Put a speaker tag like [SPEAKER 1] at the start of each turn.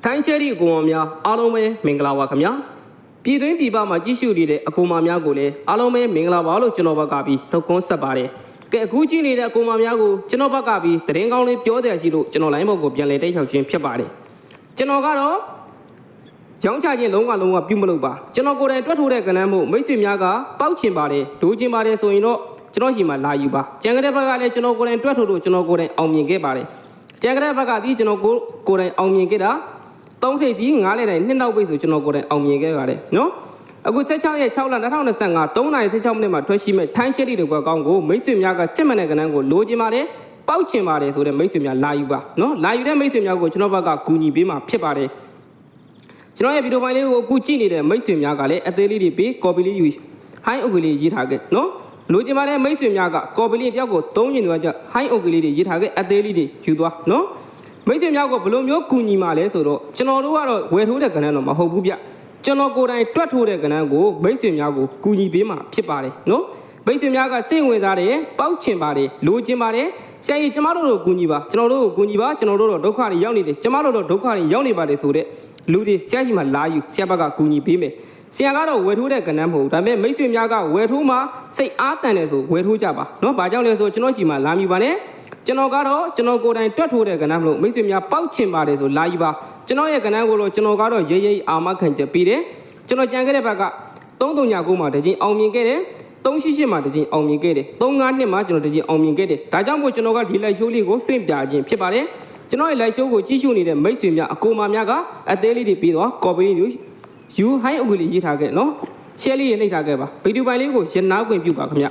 [SPEAKER 1] ထိုင်းချဲရီအကူအမများအားလုံးပဲမင်္ဂလာပါခင်ဗျာပြည်တွင်းပြည်ပမှာကြည့်ရှုနေတဲ့အကူအမများကိုလည်းအားလုံးပဲမင်္ဂလာပါလို့ကျွန်တော်ဘက်ကပြီးနှုတ်ခွန်းဆက်ပါတယ်ကဲအခုကြည့်နေတဲ့အကူအမများကိုကျွန်တော်ဘက်ကပြီးတရင်ကောင်းလေးပြောတယ်ရှိလို့ကျွန်တော်လိုင်းဘောကိုပြန်လည်တိတ်ချောက်ခြင်းဖြစ်ပါတယ်ကျွန်တော်ကတော့ရောင်းချခြင်းလုံးဝပြုမလုပ်ပါကျွန်တော်ကိုယ်တိုင်တွက်ထိုးတဲ့ကဏ္ဍမှုမိတ်ဆွေများကပေါက်ချင်ပါတယ်ဒိုးချင်ပါတယ်ဆိုရင်တော့ကျွန်တော်ရှိမှလာယူပါကျန်တဲ့ဘက်ကလည်းကျွန်တော်ကိုယ်တိုင်တွက်ထိုးလို့ကျွန်တော်ကိုယ်တိုင်အောင်မြင်ခဲ့ပါတယ်ကျန်တဲ့ဘက်ကဒီကျွန်တော်ကိုယ်တိုင်အောင်မြင်ခဲ့တာ3ထိပ်ကြီး9လတိုင်းနှစ်နောက်ပိတ်ဆိုကျွန်တော်ကိုယ်တိုင်အောင်မြင်ခဲ့ပါတယ်နော်အခု16ရက်6လ2025 3:16မိနစ်မှာထွက်ရှိမဲ့ထိုင်းရှယ်ရီတွေကောင်းကိုမိတ်ဆွေများကစစ်မှန်တဲ့ကဏ္ဍကိုလိုချင်ပါတယ်ပေါက်ချင်ပါတယ်ဆိုတဲ့မိတ်ဆွေများလာယူပါနော်လာယူတဲ့မိတ်ဆွေများကိုကျွန်တော်ဘက်ကကူညီပေးမှာဖြစ်ပါတယ်ကျွန်တော်ရဲ့ဗီဒီယိုဖိုင်လေးကိုအခုကြည့်နေတဲ့မိတ်ဆွေများကလည်းအသေးလေးတွေပြီး copy လေးယူ high okay လေးရေးထားခဲ့နော်လိုချင်ပါတယ်မိတ်ဆွေများက copy လေးတယောက်ကို3ညင်သွားကြ high okay လေးတွေရေးထားခဲ့အသေးလေးတွေယူသွားနော်မိတ်ဆွေများကိုဘယ်လိုမျိုးကူညီမှာလဲဆိုတော့ကျွန်တော်တို့ကတော့ဝယ်ထိုးတဲ့ကဏ္ဍတော့မဟုတ်ဘူးဗျကျွန်တော်ကိုယ်တိုင်တွက်ထိုးတဲ့ကဏ္ဍကိုမိတ်ဆွေများကိုကူညီပေးမှာဖြစ်ပါတယ်နော်မိတ်ဆွေများကစိတ်ဝင်စားတယ်ပေါက်ချင်ပါတယ်လိုချင်ပါတယ်ဆရာကြီးကျမတို့ကိုကူညီပါကျွန်တော်တို့ကိုကူညီပါကျွန်တော်တို့တော့ဒုက္ခတွေရောက်နေတယ်ကျမတို့တော့ဒုက္ခတွေရောက်နေပါတယ်ဆိုတဲ့လူတွေဆရာကြီးမှလာယူဆရာဘက်ကကူညီပေးမယ်ဆရာကတော့ဝယ်ထိုးတဲ့ကဏ္ဍမဟုတ်ဘူးဒါပေမဲ့မိတ်ဆွေများကဝယ်ထိုးမှာစိတ်အားတန်တယ်ဆိုဝယ်ထိုးကြပါနော်ဘာကြောင့်လဲဆိုကျွန်တော်ရှိမှလာမိပါနဲ့ကျွန်တော်ကတော့ကျွန်တော်ကိုယ်တိုင်တွက်ထိုးတဲ့ကဏ္ဍမလို့မိတ်ဆွေများပေါက်ချင်ပါတယ်ဆိုလာယူပါကျွန်တော်ရဲ့ကဏ္ဍကိုတော့ကျွန်တော်ကတော့ရေးအာမခံချက်ပေးတယ်ကျွန်တော်ကြံခဲ့တဲ့ဘက်က339မှာတကြိမ်အောင်မြင်ခဲ့တယ်388မှာတကြိမ်အောင်မြင်ခဲ့တယ်352မှာကျွန်တော်တကြိမ်အောင်မြင်ခဲ့တယ်ဒါကြောင့်မို့ကျွန်တော်ကဒီ live show လေးကိုလွှင့်ပြခြင်းဖြစ်ပါတယ်ကျွန်တော်ရဲ့ live show ကိုကြည့်ရှုနေတဲ့မိတ်ဆွေများအကူအမများကအသေးလေးတွေပြီးတော့ copy လေးယူ high okay လေးရေးထားခဲ့နော် share လေးရေးနှိပ်ထားခဲ့ပါဗီဒီယိုပိုင်းလေးကိုရနာခွင့်ပြုပါခင်ဗျ